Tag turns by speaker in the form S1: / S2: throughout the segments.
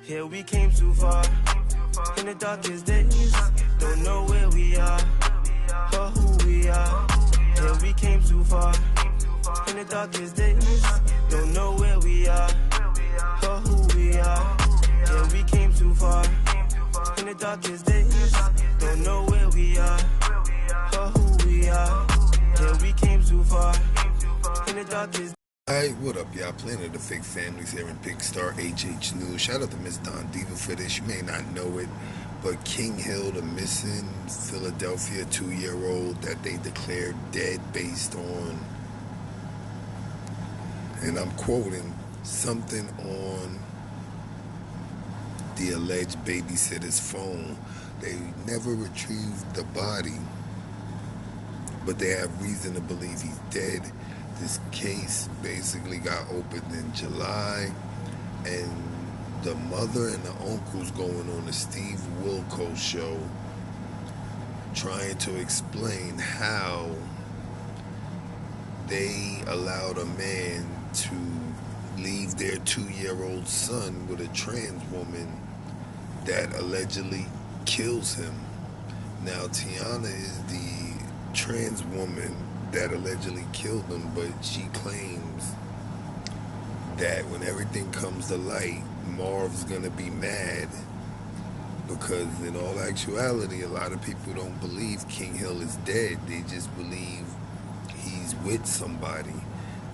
S1: Here we came too far, in the darkest days, don't know where we are, or who we are. Here we came too far, in the darkest days, don't know where we are, or who we are. Here we came too far, in the darkest days, don't know where we are, or who we are. Here we came too far, in the darkest.
S2: Hey, what up, y'all? Planet of Fake Families here in Big Star HH News. Shout out to Miss Don Diva for this. You may not know it, but King Hill, the missing Philadelphia 2-year-old that they declared dead based on, and I'm quoting, something on the alleged babysitter's phone. They never retrieved the body, but they have reason to believe he's dead. This case basically got opened in July, and the mother and the uncle's going on the Steve Wilkos show trying to explain how they allowed a man to leave their 2-year-old son with a trans woman that allegedly kills him. Now, Tiana is the trans woman that allegedly killed him, but she claims that when everything comes to light, Marv's gonna be mad because in all actuality, a lot of people don't believe King Hill is dead. They just believe he's with somebody.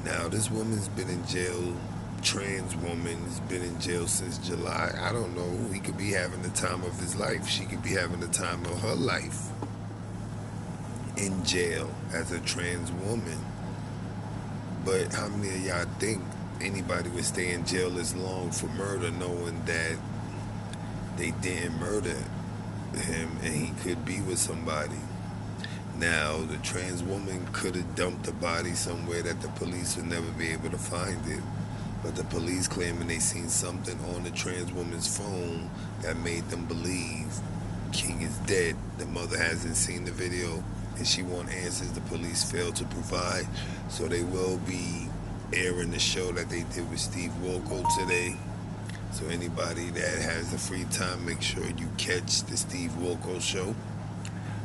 S2: Now, this woman's been in jail, trans woman has been in jail since July. I don't know, he could be having the time of his life. She could be having the time of her life in jail as a trans woman. But how many of y'all think anybody would stay in jail this long for murder, knowing that they didn't murder him and he could be with somebody? Now, the trans woman could have dumped the body somewhere that the police would never be able to find it, but the police claiming they seen something on the trans woman's phone that made them believe King is dead. The mother hasn't seen the video, and she wants answers the police failed to provide. So they will be airing the show that they did with Steve Wilkos today. So anybody that has the free time, make sure you catch the Steve Wilkos show.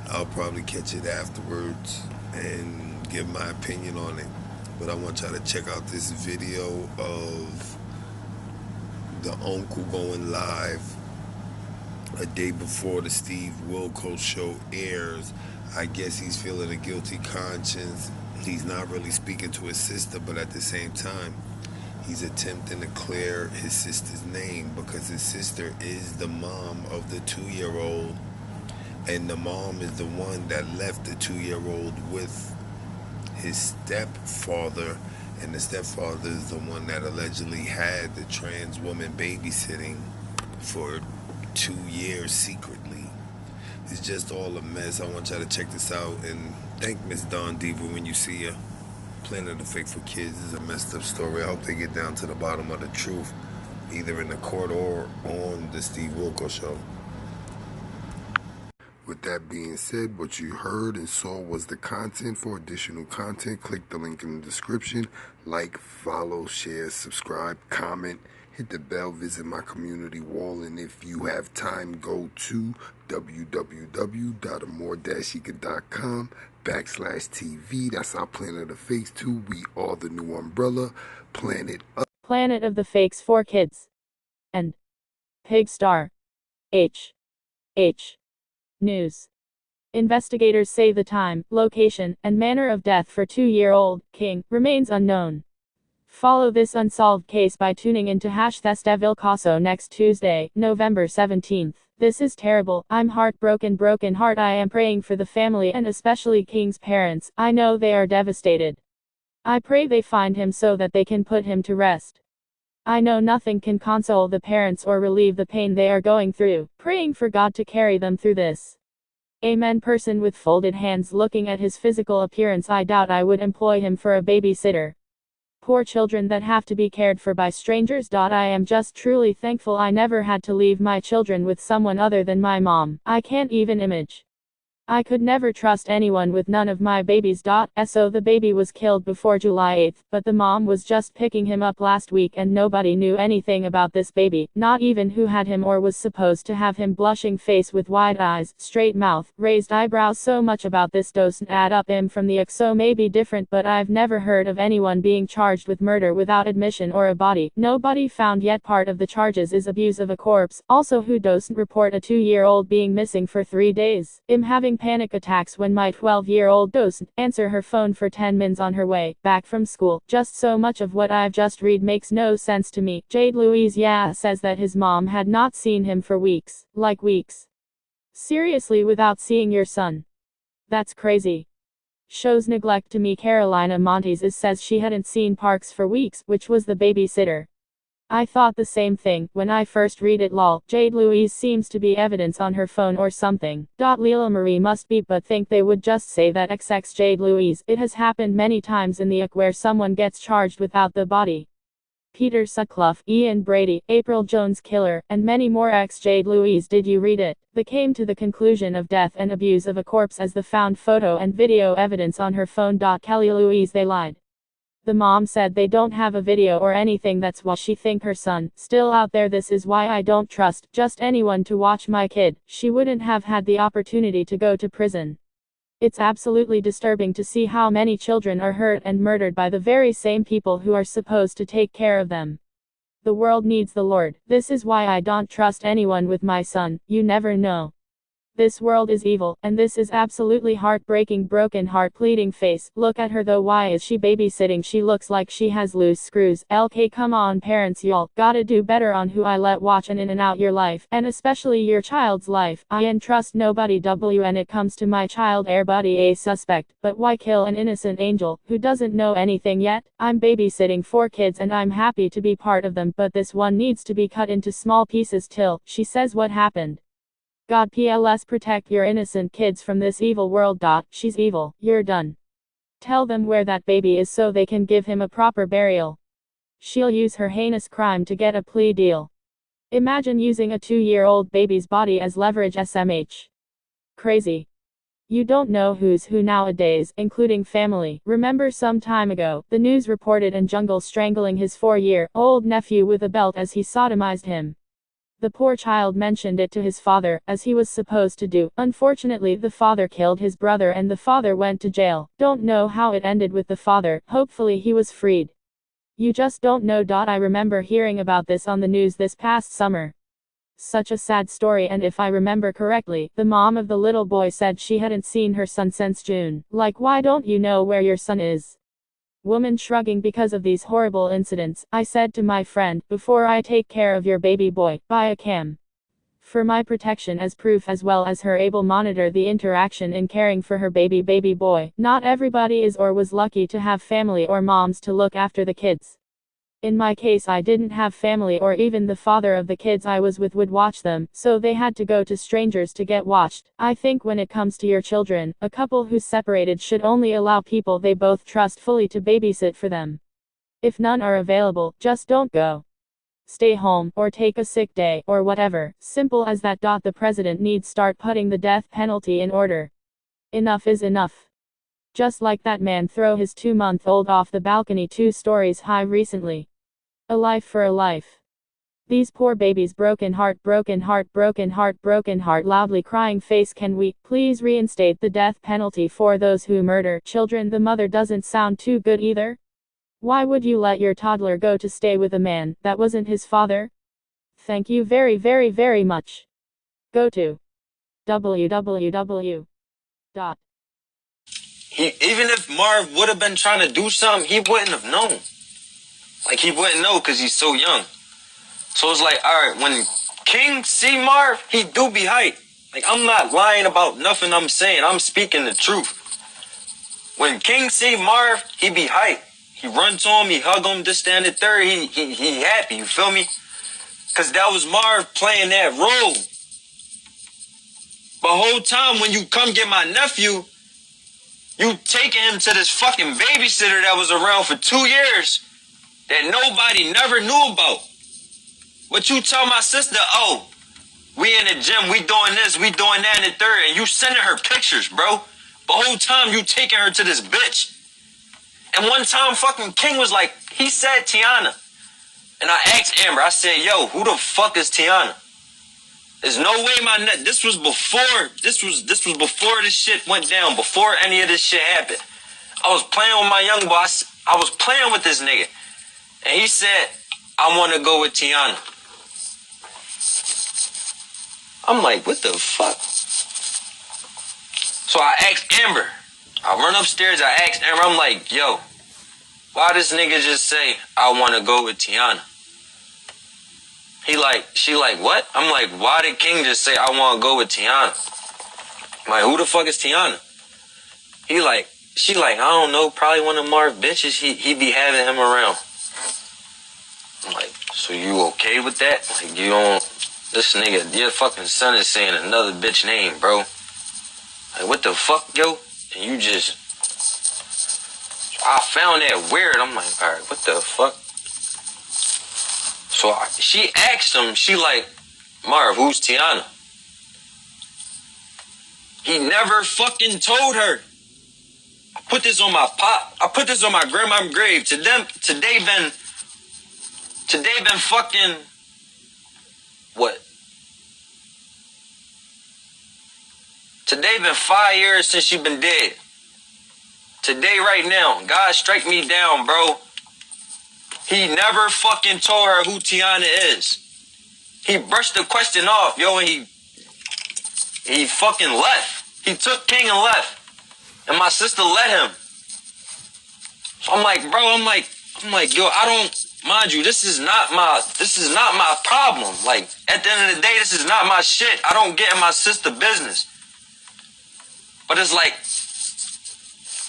S2: I'll probably catch it afterwards and give my opinion on it. But I want y'all to check out this video of the uncle going live a day before the Steve Wilkos show airs. I guess he's feeling a guilty conscience. He's not really speaking to his sister, but at the same time, he's attempting to clear his sister's name because his sister is the mom of the 2-year-old, and the mom is the one that left the 2-year-old with his stepfather, and the stepfather is the one that allegedly had the trans woman babysitting for 2 years secretly. It's just all a mess. I want y'all to check this out and thank Miss Don Diva when you see her. Planet of Fake for Kids is a messed up story. I hope they get down to the bottom of the truth, either in the court or on the Steve Wilkos show. With that being said, what you heard and saw was the content. For additional content, click the link in the description. Like, follow, share, subscribe, comment, hit the bell, visit my community wall, and if you have time, go to www.amore-eka.com/TV. That's our Planet of Fakes too. We are the new umbrella.
S3: Planet of the Fakes for Kids. And Pigstar. H. News. Investigators say the time, location, and manner of death for 2-year-old King remains unknown. Follow this unsolved case by tuning into #Steve Wilkos next Tuesday, November 17th. This is terrible. I'm heartbroken, broken heart. I am praying for the family and especially King's parents. I know they are devastated. I pray they find him so that they can put him to rest. I know nothing can console the parents or relieve the pain they are going through, praying for God to carry them through this. Amen. Person with folded hands looking at his physical appearance, I doubt I would employ him for a babysitter. Poor children that have to be cared for by strangers. I am just truly thankful I never had to leave my children with someone other than my mom. I can't even imagine. I could never trust anyone with none of my babies. So the baby was killed before July 8th, but the mom was just picking him up last week and nobody knew anything about this baby, not even who had him or was supposed to have him. Blushing face with wide eyes, straight mouth, raised eyebrows. So much about this doesn't add up. From the XO may be different, but I've never heard of anyone being charged with murder without admission or a body. Nobody found yet. Part of the charges is abuse of a corpse. Also, who doesn't report a 2-year-old being missing for 3 days? Having panic attacks when my 12-year-old doesn't answer her phone for 10 minutes on her way back from school. Just so much of what I've just read makes no sense to me. Jade Louise says that his mom had not seen him for weeks. Like weeks. Seriously, without seeing your son? That's crazy. Shows neglect to me. Carolina Montes says she hadn't seen Parks for weeks, which was the babysitter. I thought the same thing when I first read it. Lol. Jade Louise seems to be evidence on her phone or something. Leela Marie must be, but think they would just say that XX Jade Louise. It has happened many times in the UK where someone gets charged without the body. Peter Sutcliffe, Ian Brady, April Jones Killer, and many more. X Jade Louise. Did you read it? They came to the conclusion of death and abuse of a corpse as the found photo and video evidence on her phone. Kelly Louise. They lied. The mom said they don't have a video or anything. That's why she think her son still out there. This is why I don't trust just anyone to watch my kid. She wouldn't have had the opportunity to go to prison. It's absolutely disturbing to see how many children are hurt and murdered by the very same people who are supposed to take care of them. The world needs the Lord. This is why I don't trust anyone with my son. You never know. This world is evil, and this is absolutely heartbreaking. Broken heart. Pleading face. Look at her though. Why is she babysitting? She looks like she has loose screws. LK, come on parents, y'all gotta do better on who I let watch in and out your life, and especially your child's life. I trust nobody. When it comes to my child, everybody a suspect, but why kill an innocent angel who doesn't know anything yet? I'm babysitting 4 kids and I'm happy to be part of them, but this one needs to be cut into small pieces till she says what happened. God PLS, protect your innocent kids from this evil world. She's evil. You're done. Tell them where that baby is so they can give him a proper burial. She'll use her heinous crime to get a plea deal. Imagine using a 2-year-old baby's body as leverage. SMH. Crazy. You don't know who's who nowadays, including family. Remember some time ago, the news reported an jungle strangling his 4-year-old nephew with a belt as he sodomized him. The poor child mentioned it to his father, as he was supposed to do. Unfortunately, the father killed his brother and the father went to jail. Don't know how it ended with the father. Hopefully he was freed. You just don't know. I remember hearing about this on the news this past summer. Such a sad story, and if I remember correctly, the mom of the little boy said she hadn't seen her son since June. Like, why don't you know where your son is? Woman shrugging. Because of these horrible incidents, I said to my friend, before I take care of your baby boy, buy a cam. For my protection, as proof, as well as her able monitor the interaction in caring for her baby boy. Not everybody is or was lucky to have family or moms to look after the kids. In my case, I didn't have family, or even the father of the kids I was with would watch them, so they had to go to strangers to get watched. I think when it comes to your children, a couple who's separated should only allow people they both trust fully to babysit for them. If none are available, just don't go. Stay home, or take a sick day, or whatever. Simple as that. The president needs start putting the death penalty in order. Enough is enough. Just like that man throw his 2-month-old off the balcony 2 stories high recently. A life for a life. These poor babies. Broken heart, broken heart, broken heart, broken heart. Loudly crying face. Can we please reinstate the death penalty for those who murder children? The mother doesn't sound too good either. Why would you let your toddler go to stay with a man that wasn't his father? Thank you very, very, very much. Go to www.
S4: Even if Marv would have been trying to do something, he wouldn't have known. Like, he wouldn't know because he's so young. So it's like, alright, when King see Marv, he do be hype. Like, I'm not lying about nothing I'm saying. I'm speaking the truth. When King see Marv, he be hype. He run to him, he hug him, this, that, and the third. He happy, you feel me? Because that was Marv playing that role. But whole time when you come get my nephew, you taking him to this fucking babysitter that was around for 2 years that nobody never knew about. But you tell my sister, oh, We in the gym, we doing this, we doing that in the third, and you sending her pictures, bro. The whole time you taking her to this bitch. And one time fucking King was like, he said Tiana. And I asked Amber, I said, yo, who the fuck is Tiana? There's no way this was before this shit went down, before any of this shit happened. I was playing with my young boss. I was playing with this nigga. And he said, I want to go with Tiana. I'm like, what the fuck? So I asked Amber. I run upstairs, I asked Amber, I'm like, yo, why this nigga just say, I want to go with Tiana? She like, what? I'm like, why did King just say, I want to go with Tiana? I'm like, who the fuck is Tiana? She like, I don't know, probably one of Marv's bitches, he be having him around. I'm like, so you okay with that? Like, you don't, this nigga, your fucking son is saying another bitch name, bro. Like, what the fuck, yo? And you just, I found that weird. I'm like, all right, what the fuck? So she asked him, she like, Marv, who's Tiana? He never fucking told her. I put this on my pop. I put this on my grandma's grave. Today been fucking, what? Today been 5 years since she been dead. Today right now, God strike me down, bro. He never fucking told her who Tiana is. He brushed the question off, yo, and he fucking left. He took King and left. And my sister let him. So I'm like, bro, I'm like, yo, I don't, mind you, this is not my problem. Like, at the end of the day, this is not my shit. I don't get in my sister business. But it's like,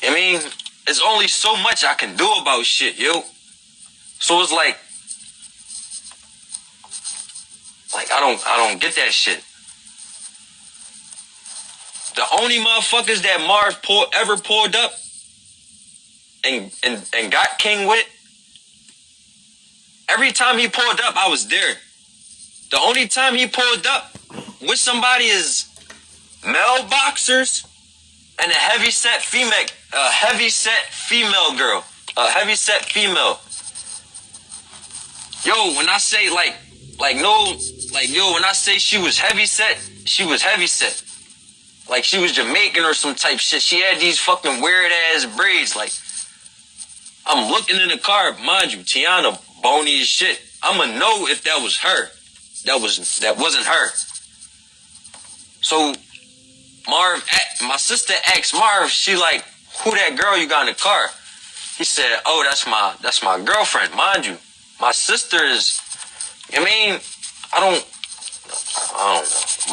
S4: I mean, it's only so much I can do about shit, yo. So it's like I don't get that shit. The only motherfuckers that Marv ever pulled up and got King with, every time he pulled up, I was there. The only time he pulled up with somebody is male boxers and a heavy set female girl. A heavy set female. Yo, when I say when I say she was heavy set, she was heavy set. Like she was Jamaican or some type shit. She had these fucking weird ass braids. Like, I'm looking in the car, mind you, Tiana bony as shit. I'ma know if that was her. That wasn't her. So Marv, my sister asked Marv, she like, who that girl you got in the car? He said, oh, that's my girlfriend, mind you. My sister is, I mean, I don't know.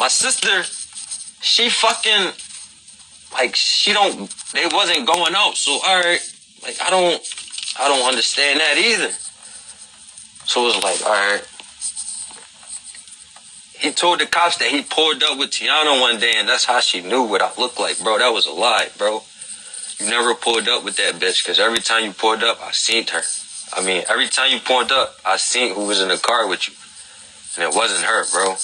S4: My sister, she fucking, like, they wasn't going out, so alright, like, I don't understand that either. So it was like, alright. He told the cops that he pulled up with Tiana one day, and that's how she knew what I looked like, bro. That was a lie, bro. You never pulled up with that bitch, because every time you pulled up, I seen her. I mean, every time you pulled up, I seen who was in the car with you. And it wasn't her, bro.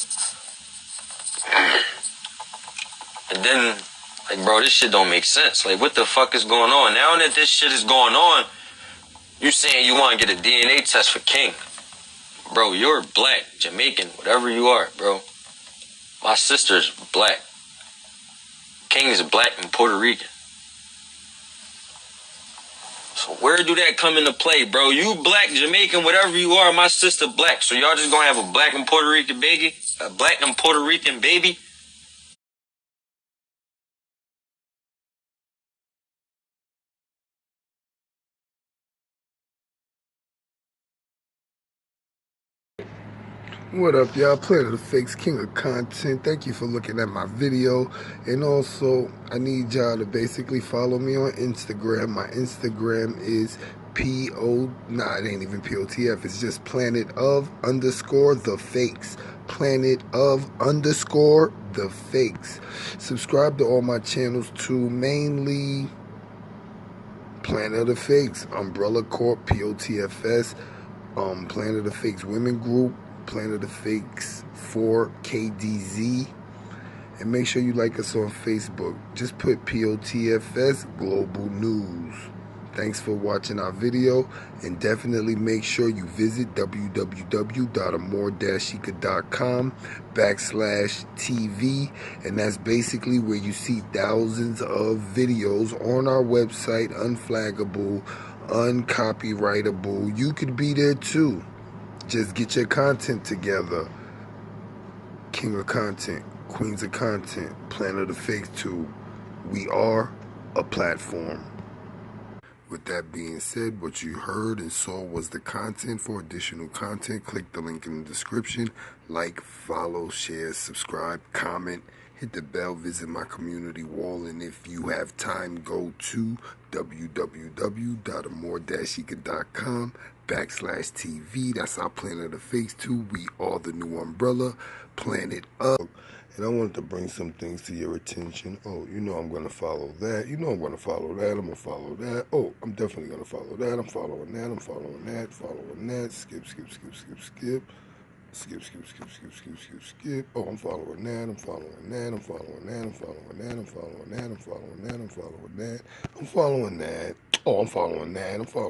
S4: And then, like, bro, this shit don't make sense. Like, what the fuck is going on? Now that this shit is going on, you saying you want to get a DNA test for King. Bro, you're black, Jamaican, whatever you are, bro. My sister's black. King is black and Puerto Rican. So where do that come into play, bro? You black, Jamaican, whatever you are, my sister black. So y'all just gonna have a black and Puerto Rican baby? A black and Puerto Rican baby?
S2: What up, y'all? Planet of the Fakes, king of content. Thank you for looking at my video. And also, I need y'all to basically follow me on Instagram. My Instagram is it ain't even POTF. It's just planet_of_the fakes. Planet_of_the fakes. Subscribe to all my channels too. Mainly Planet of the Fakes, Umbrella Corp, POTFS, Planet of the Fakes Women Group, Planet of Fakes 4KDZ. And make sure you like us on Facebook. Just put POTFS Global News. Thanks for watching our video, and definitely make sure you visit www.amordashika.com/TV, and that's basically where you see thousands of videos on our website, unflaggable, uncopyrightable. You could be there too. Just get your content together. King of content, queens of content, Planet of Fakes 2. We are a platform. With that being said, what you heard and saw was the content. For additional content, click the link in the description. Like, follow, share, subscribe, comment, hit the bell, visit my community wall, and if you have time, go to www.amordashika.com/TV. That's our Planet of Fakes 2. We are the new umbrella, Planet of. And I wanted to bring some things to your attention. Oh, you know I'm going to follow that. You know I'm going to follow that. I'm going to follow that. Oh, I'm definitely going to follow that. I'm following that. I'm following that. Following that. Skip, skip, skip, skip, skip. Skip, skip, skip, skip, skip, skip, skip. Oh, I'm following that. I'm following that. I'm following that. I'm following that. I'm following that. I'm following that. I'm following that. I'm following that. Oh, I'm following that. I'm following